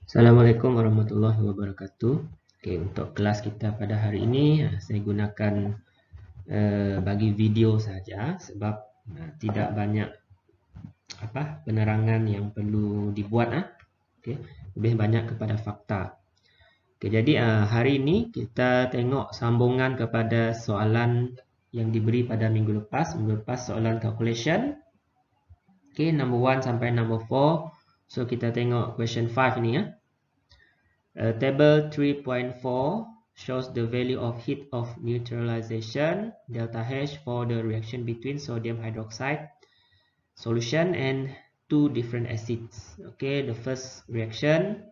Assalamualaikum warahmatullahi wabarakatuh. Okey, untuk kelas kita pada hari ini saya gunakan bagi video saja sebab tidak banyak penerangan yang perlu dibuat Okey, lebih banyak kepada fakta. Okey, jadi hari ini kita tengok sambungan kepada soalan yang diberi pada minggu lepas. Minggu lepas soalan calculation. Okey, number 1 sampai number 4. So kita tengok question 5 ni Table 3.4 shows the value of heat of neutralization delta H for the reaction between sodium hydroxide solution and two different acids. Okay, the first reaction,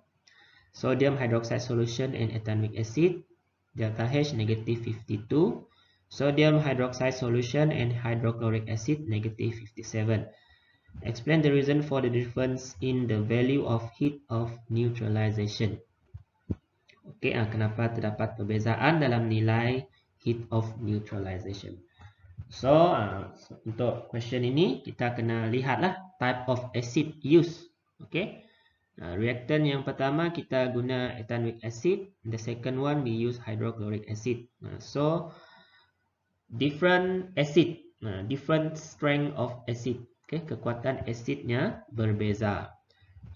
sodium hydroxide solution and ethanoic acid, delta H negative 52, sodium hydroxide solution and hydrochloric acid negative 57. Explain the reason for the difference in the value of heat of neutralization. Okey, kenapa terdapat perbezaan dalam nilai heat of neutralization. So, untuk question ini kita kena lihatlah type of acid used. Okey. Reactant yang pertama kita guna ethanoic acid, the second one we use hydrochloric acid. So, different acid, different strength of acid. Okey, kekuatan asidnya berbeza.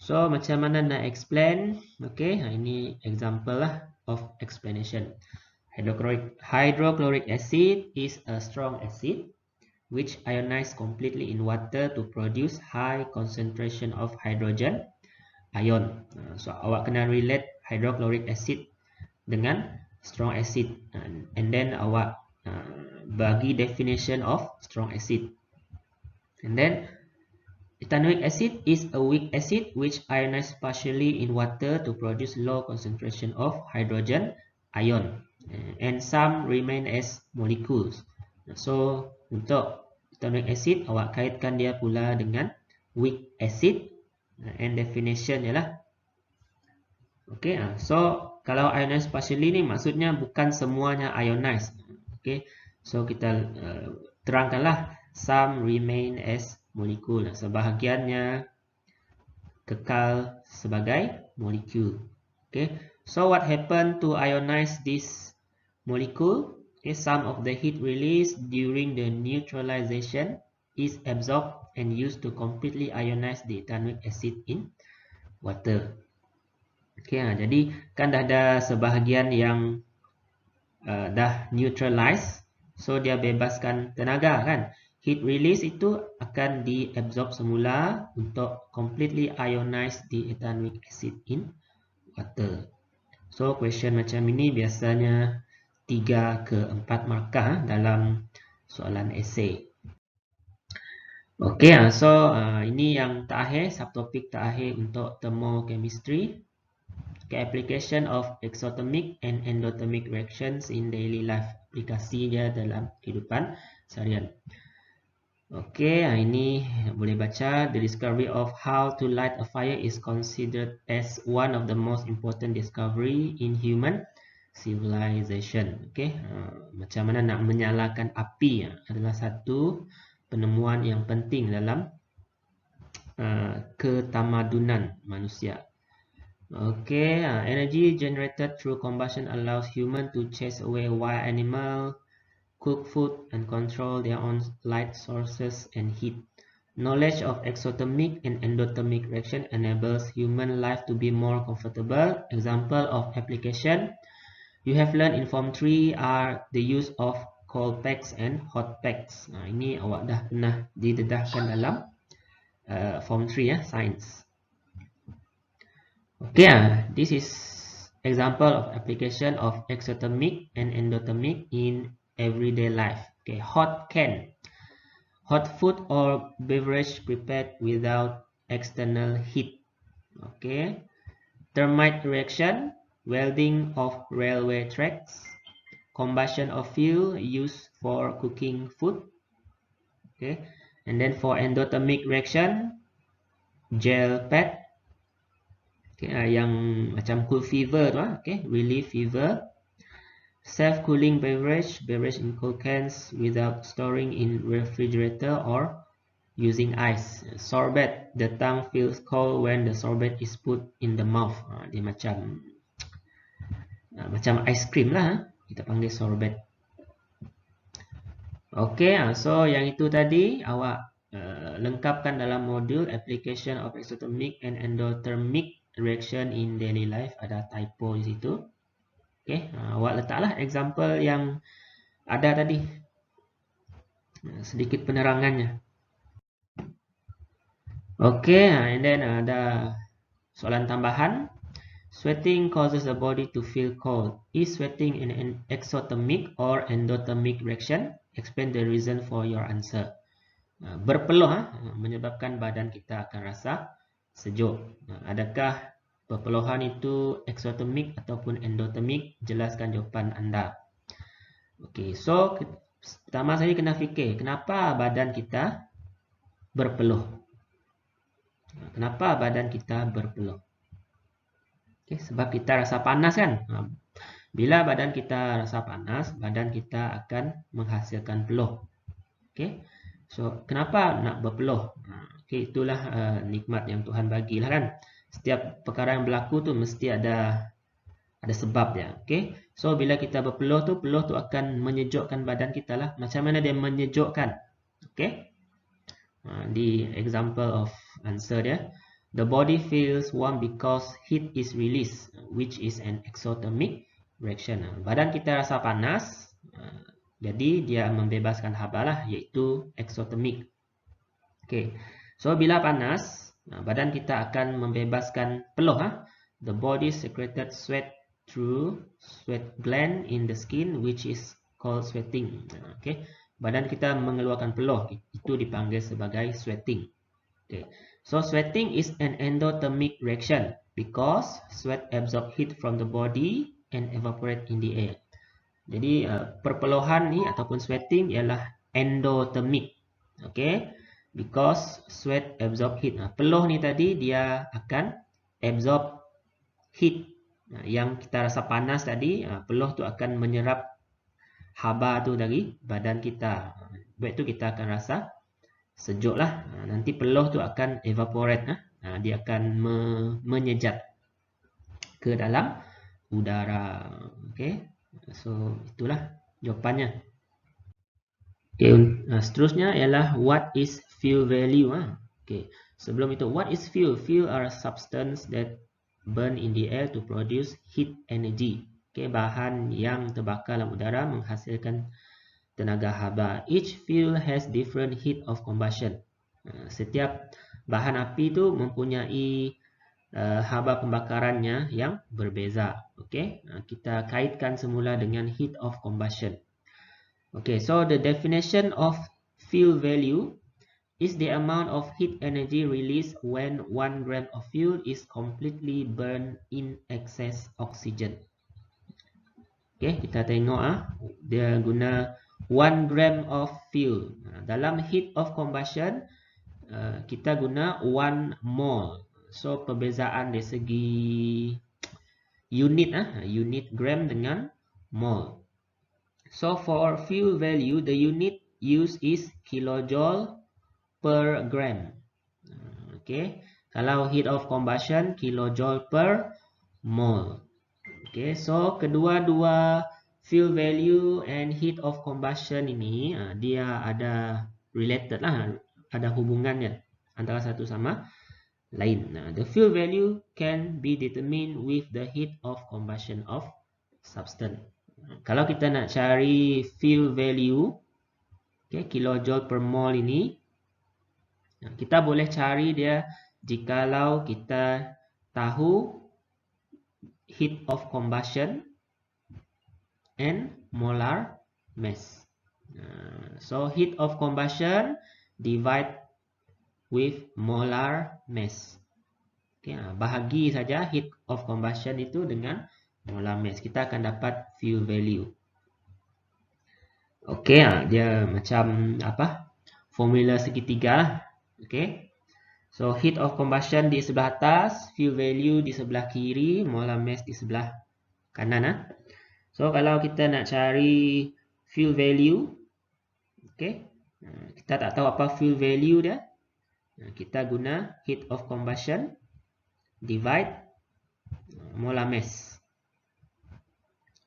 So, macam mana nak explain? Okay, ini example lah of explanation. Hydrochloric acid is a strong acid which ionizes completely in water to produce high concentration of hydrogen ion. So, awak kena relate hydrochloric acid dengan strong acid. And then awak bagi definition of strong acid. And then ethanoic acid is a weak acid which ionizes partially in water to produce low concentration of hydrogen ion and some remain as molecules. So, untuk ethanoic acid awak kaitkan dia pula dengan weak acid and definition ialah okay, so kalau ionized partially ni maksudnya bukan semuanya ionized. Okay, so kita terangkanlah some remain as molekul, sebahagiannya kekal sebagai molekul. Okay, so what happened to ionize this molecule? Okay, some of the heat released during the neutralization is absorbed and used to completely ionize the ethanoic acid in water. Okay, jadi kan dah ada sebahagian yang dah neutralize, so dia bebaskan tenaga kan. Heat release itu akan diabsorb semula untuk completely ionize the ethanoic acid in water. So question macam ini biasanya 3 ke 4 markah dalam soalan esei. Okay, so ini yang terakhir, subtopik terakhir untuk thermochemistry. Okay, application of exothermic and endothermic reactions in daily life. Aplikasi dia dalam kehidupan seharian. Okay, ini boleh baca. The discovery of how to light a fire is considered as one of the most important discovery in human civilization. Okay, macam mana nak menyalakan api adalah satu penemuan yang penting dalam ketamadunan manusia. Okay, energy generated through combustion allows human to chase away wild animal, cook food, and control their own light sources and heat. Knowledge of exothermic and endothermic reaction enables human life to be more comfortable. Example of application you have learned in Form 3 are the use of cold packs and hot packs. Ini awak dah pernah didedahkan dalam Form 3 Science. Okay, this is example of application of exothermic and endothermic in everyday life. Okay, hot can, hot food or beverage prepared without external heat. Okay, thermite reaction, welding of railway tracks, combustion of fuel used for cooking food. Okay, and then for endothermic reaction, gel pad, okay, yang macam cool fever tu, okay, relief fever. Self-cooling beverage in cold cans without storing in refrigerator or using ice. Sorbet, the tongue feels cold when the sorbet is put in the mouth. Dia macam ice cream lah. Kita panggil sorbet. Okey, so yang itu tadi awak lengkapkan dalam modul application of exothermic and endothermic reaction in daily life. Ada typo di situ. Okey, awak letaklah example yang ada tadi. Sedikit penerangannya. Okey, and then ada soalan tambahan. Sweating causes the body to feel cold. Is sweating an exothermic or endothermic reaction? Explain the reason for your answer. Berpeluh menyebabkan badan kita akan rasa sejuk. Adakah berpeluhan itu exothermic ataupun endothermic? Jelaskan jawapan anda. Okey, so pertama saya kena fikir kenapa badan kita berpeluh. Kenapa badan kita berpeluh? Okay, sebab kita rasa panas kan. Bila badan kita rasa panas, badan kita akan menghasilkan peluh. Okay. So, kenapa nak berpeluh? Okay, itulah nikmat yang Tuhan bagilah kan. Setiap perkara yang berlaku tu mesti ada sebab dia. Okay. So, bila kita berpeluh tu akan menyejukkan badan kita lah. Macam mana dia menyejukkan? Okay. Di example of answer dia. The body feels warm because heat is released, which is an exothermic reaction. Badan kita rasa panas, jadi dia membebaskan haba lah, iaitu exothermic. Okay. So bila panas, badan kita akan membebaskan peluh. The body secreted sweat through sweat gland in the skin, which is called sweating. Okay. Badan kita mengeluarkan peluh, itu dipanggil sebagai sweating. Okay. So sweating is an endothermic reaction because sweat absorb heat from the body and evaporate in the air. Jadi perpeluhan ni ataupun sweating ialah endothermic. Okay, because sweat absorb heat. Peluh ni tadi dia akan absorb heat. Yang kita rasa panas tadi, peluh tu akan menyerap haba tu dari badan kita. Sebab itu kita akan rasa sejuk lah. Nanti peluh tu akan evaporate. Dia akan menyejat ke dalam udara. Okay. So itulah jawapannya. Okay. Seterusnya ialah what is fuel value. Okay. Sebelum itu, what is fuel? Fuel are a substance that burn in the air to produce heat energy. Okay. Bahan yang terbakar dalam udara menghasilkan tenaga haba. Each fuel has different heat of combustion. Setiap bahan api itu mempunyai haba pembakarannya yang berbeza. Okay, kita kaitkan semula dengan heat of combustion. Okay, so the definition of fuel value is the amount of heat energy released when 1 gram of fuel is completely burned in excess oxygen. Okay, kita tengok dia guna 1 gram of fuel. Dalam heat of combustion, kita guna 1 mole. So, perbezaan dari segi unit, unit gram dengan mole. So, for fuel value, the unit used is kilojoule per gram. Okay, kalau heat of combustion, kilojoule per mole. Okay, so kedua-dua fuel value and heat of combustion ini dia ada related lah, ada hubungannya antara satu sama lain. The fuel value can be determined with the heat of combustion of substance. Kalau kita nak cari fuel value, okay, kilojoule per mole ini, kita boleh cari dia jikalau kita tahu heat of combustion and molar mass. So heat of combustion divide with molar mass. Okay, bahagi saja heat of combustion itu dengan molar mass. Kita akan dapat fuel value. Okay, dia macam apa? Formula segitiga lah. Okay. So heat of combustion di sebelah atas, fuel value di sebelah kiri, molar mass di sebelah kanan. So kalau kita nak cari fuel value, okay, Kita tak tahu apa fuel value dia. Kita guna heat of combustion divide molar mass.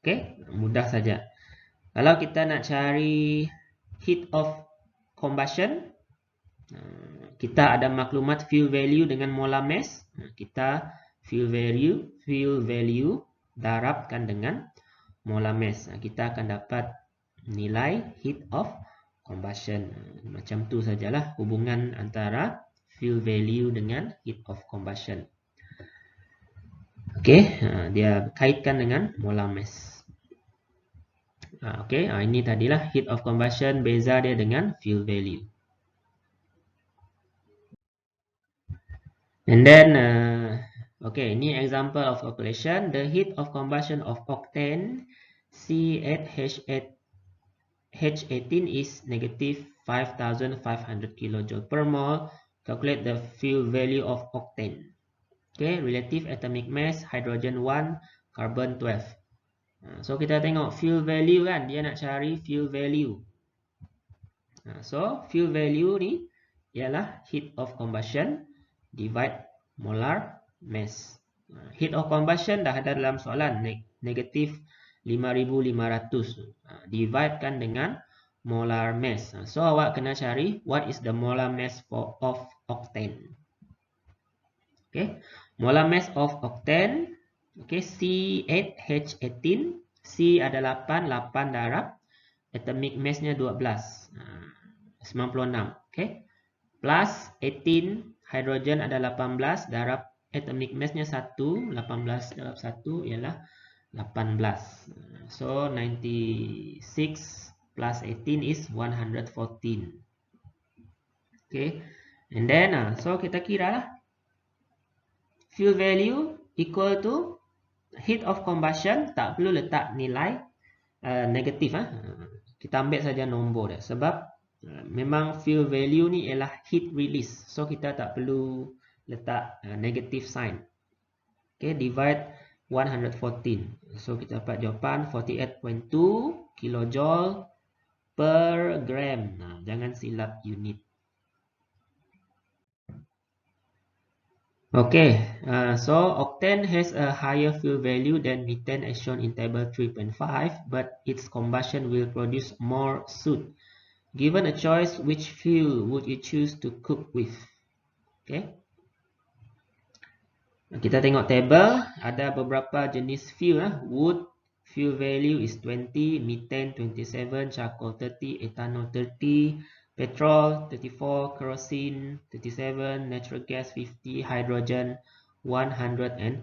Okey, mudah saja. Kalau kita nak cari heat of combustion, kita ada maklumat fuel value dengan molar mass. Kita fuel value darabkan dengan molar mass. Kita akan dapat nilai heat of combustion. Macam tu sajalah hubungan antara fuel value dengan heat of combustion. Okey, dia kaitkan dengan molar mass. Okey, ini tadilah heat of combustion, beza dia dengan fuel value. And then, okay, ini example of calculation. The heat of combustion of octane C8H18 is negative 5,500 kJ per mole. Calculate the fuel value of octane. Okay, relative atomic mass, hydrogen 1, carbon 12. So kita tengok fuel value kan, dia nak cari fuel value. So fuel value ni ialah heat of combustion divide molar mass. Heat of combustion dah ada dalam soalan, negatif 5,500. Dividekan dengan molar mass. So awak kena cari what is the molar mass of octane. Okay, molar mass of octane. Okay, C8H18. C ada 8, 8 darab. Atomic mass-nya 12. 96. Okay. Plus 18. Hydrogen ada 18. Darab atomic mass-nya 1. 18 darab 1 ialah 18. So, 96 plus 18 is 114. Okay. And then, so kita kira lah. Fuel value equal to heat of combustion, tak perlu letak nilai negatif. Kita ambil saja nombor dia. Sebab memang fuel value ni ialah heat release. So kita tak perlu letak negative sign. Okay, divide 114. So kita dapat jawapan 48.2 kilojoule per gram. Jangan silap unit. Okay, so octane has a higher fuel value than methane as shown in table 3.5, but its combustion will produce more soot. Given a choice, which fuel would you choose to cook with? Okay. Kita tengok table, ada beberapa jenis fuel. Wood fuel value is 20, methane 27, charcoal 30, ethanol 30, petrol 34, kerosene 37, natural gas 50, hydrogen 140.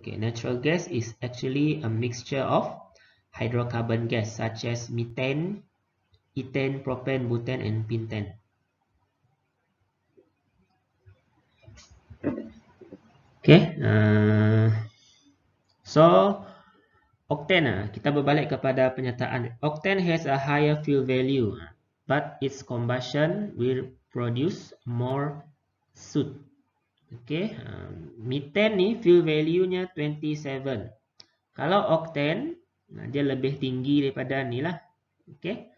Okay, natural gas is actually a mixture of hydrocarbon gas such as methane, ethane, propane, butane, and pentane. Okay, so octane, kita berbalik kepada pernyataan. Octane has a higher fuel value, but its combustion will produce more soot. Okay, methane ni fuel value-nya 27. Kalau octane, dia lebih tinggi daripada ni lah. Okay,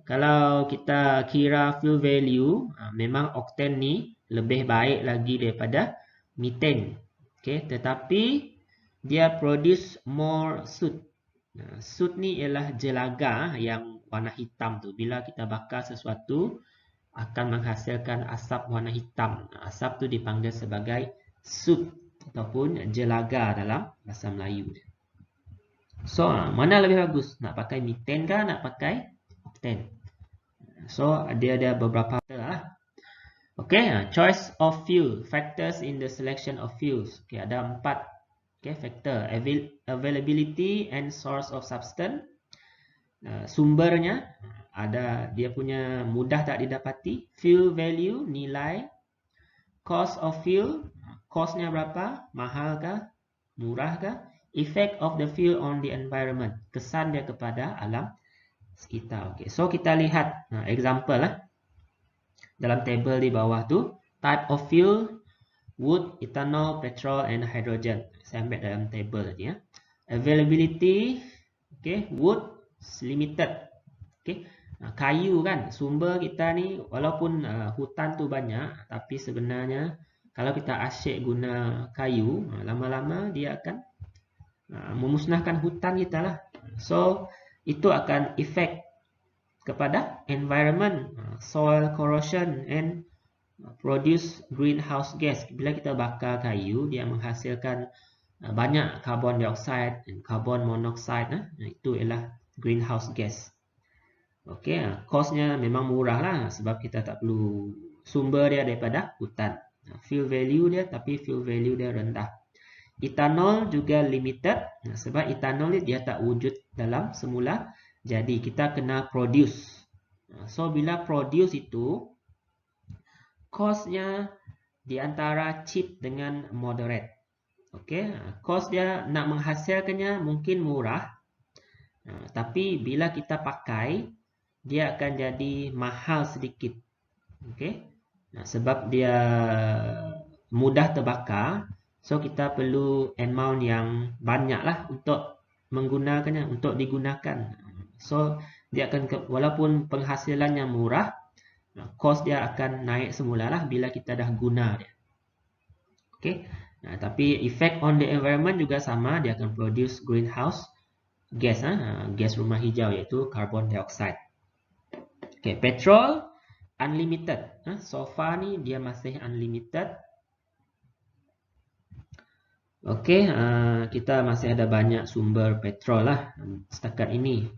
kalau kita kira fuel value, memang octane ni lebih baik lagi daripada methane. Okay, tetapi dia produce more soot. Soot ni ialah jelaga yang warna hitam tu. Bila kita bakar sesuatu, akan menghasilkan asap warna hitam. Asap tu dipanggil sebagai soot ataupun jelaga dalam bahasa Melayu. So, mana lebih bagus? Nak pakai methane ke nak pakai octane? So, dia ada beberapa faktor lah. Okay, choice of fuel, factors in the selection of fuels. Okay, ada 4 factor. Availability and source of substance. Sumbernya, ada dia punya mudah tak didapati. Fuel value, nilai. Cost of fuel, costnya berapa? Mahal ke? Murah ke? Effect of the fuel on the environment, kesan dia kepada alam sekitar. Okay, so kita lihat example lah. Dalam table di bawah tu, type of fuel, wood, ethanol, petrol, and hydrogen. Saya ambil dalam table tadi ya. Availability, okay, wood limited. Okay, Kayu kan, sumber kita ni walaupun hutan tu banyak, tapi sebenarnya kalau kita asyik guna kayu, lama-lama dia akan memusnahkan hutan kita lah. So itu akan efek kepada environment, soil corrosion and produce greenhouse gas. Bila kita bakar kayu, dia menghasilkan banyak carbon dioxide dan carbon monoxide. Itu ialah greenhouse gas. Okey, kosnya memang murah lah sebab kita tak perlu sumber dia daripada hutan. Fuel value dia, tapi fuel value dia rendah. Ethanol juga limited sebab ethanol dia tak wujud dalam semula. Jadi kita kena produce. So bila produce itu, kosnya di antara cheap dengan moderate. Okey, kos dia nak menghasilkannya mungkin murah. Tapi bila kita pakai, dia akan jadi mahal sedikit. Okey. Sebab dia mudah terbakar, so kita perlu amount yang banyaklah untuk menggunakannya, untuk digunakan. So dia akan walaupun penghasilannya murah, kos dia akan naik semulalah bila kita dah guna dia. Okey. Tapi effect on the environment juga sama, dia akan produce greenhouse gas, gas rumah hijau iaitu carbon dioxide. Okay, petrol unlimited. So far ni dia masih unlimited. Okay, kita masih ada banyak sumber petrol lah setakat ini.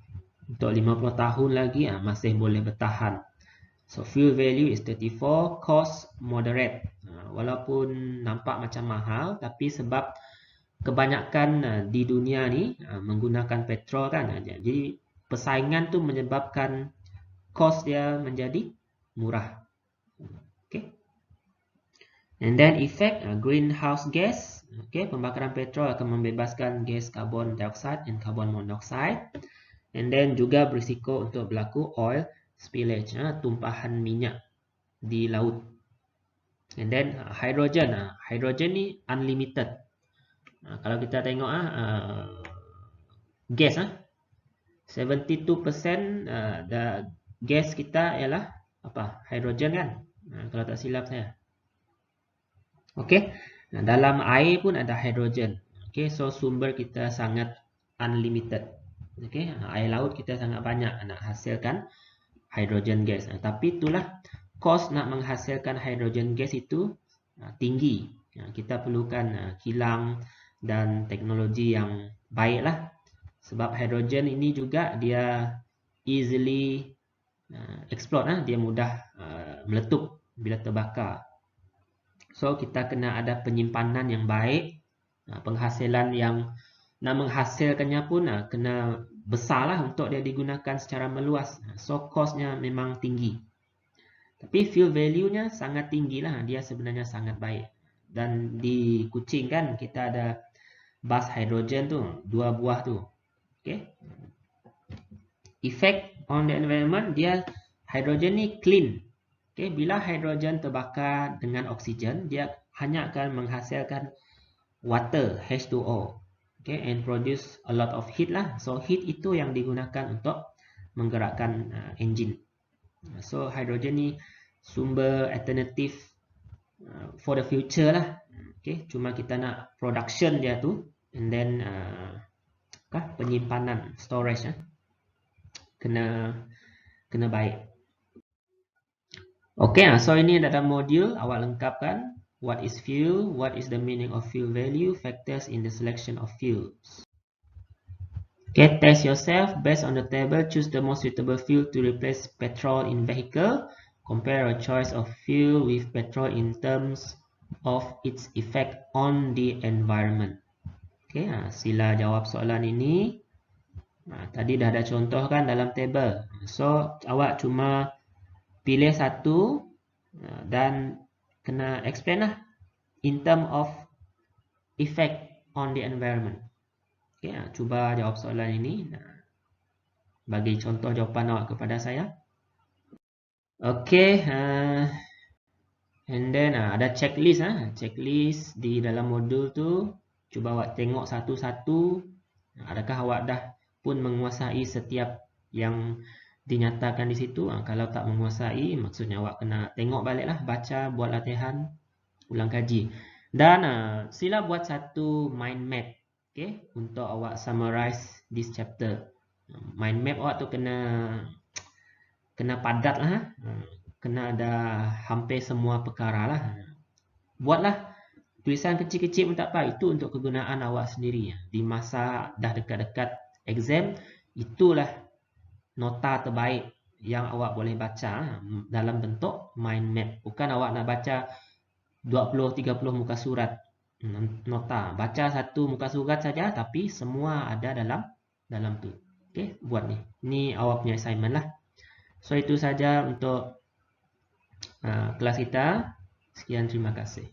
Untuk 50 tahun lagi masih boleh bertahan. So fuel value is 34, cost moderate. Walaupun nampak macam mahal, tapi sebab kebanyakan di dunia ni menggunakan petrol kan, jadi persaingan tu menyebabkan cost dia menjadi murah. Okay. And then effect greenhouse gas. Okay, pembakaran petrol akan membebaskan gas carbon dioxide dan carbon monoxide. And then juga berisiko untuk berlaku oil spillage, tumpahan minyak di laut. And then hydrogen. Hydrogen ni unlimited. Kalau kita tengok gas 72% gas kita ialah apa? Hidrogen kan? Kalau tak silap saya. Okey. Dalam air pun ada hidrogen. Okey, so sumber kita sangat unlimited. Okey, air laut kita sangat banyak nak hasilkan hidrogen gas. Tapi itulah kos nak menghasilkan hidrogen gas itu tinggi. Kita perlukan kilang dan teknologi yang baiklah. Sebab hidrogen ini juga dia easily explode, dia mudah meletup bila terbakar. So kita kena ada penyimpanan yang baik, penghasilan yang nak menghasilkannya pun kena besarlah untuk dia digunakan secara meluas. So costnya memang tinggi. Tapi fuel value-nya sangat tinggilah, dia sebenarnya sangat baik. Dan di Kuching kan kita ada bus hidrogen tu, 2 buah tu. Okay. Effect on the environment, dia hidrogen ni clean. Okay, bila hidrogen terbakar dengan oksigen, dia hanya akan menghasilkan water, H2O. Okay, and produce a lot of heat lah. So heat itu yang digunakan untuk menggerakkan engine. So hidrogen ni sumber alternatif for the future lah. Okay, cuma kita nak production dia tu, and then penyimpanan, storage kena baik. Okay, so ini dalam modul awak lengkapkan what is fuel, what is the meaning of fuel value, factors in the selection of fuels. Okay, test yourself based on the table. Choose the most suitable fuel to replace petrol in vehicle. Compare a choice of fuel with petrol in terms of its effect on the environment. Okay, sila jawab soalan ini. Tadi dah ada contoh kan dalam table. So awak cuma pilih satu dan kena explain lah in term of effect on the environment. Okay, cuba jawab soalan ini. Bagi contoh jawapan awak kepada saya. Okay, and then ada checklist. Checklist di dalam modul tu. Cuba awak tengok satu-satu. Adakah awak dah pun menguasai setiap yang dinyatakan di situ. Kalau tak menguasai, maksudnya awak kena tengok baliklah, baca, buat latihan, ulang kaji. Dan sila buat satu mind map, okay, untuk awak summarize this chapter. Mind map awak tu kena padat lah, kena ada hampir semua perkara lah. Buatlah tulisan kecil-kecil pun tak apa, itu untuk kegunaan awak sendiri. Di masa dah dekat-dekat exam, itulah nota terbaik yang awak boleh baca dalam bentuk mind map. Bukan awak nak baca 20-30 muka surat nota. Baca satu muka surat saja, tapi semua ada dalam tu. Okay, buat ni. Ni awak punya assignment lah. So itu saja untuk kelas kita. Sekian, terima kasih.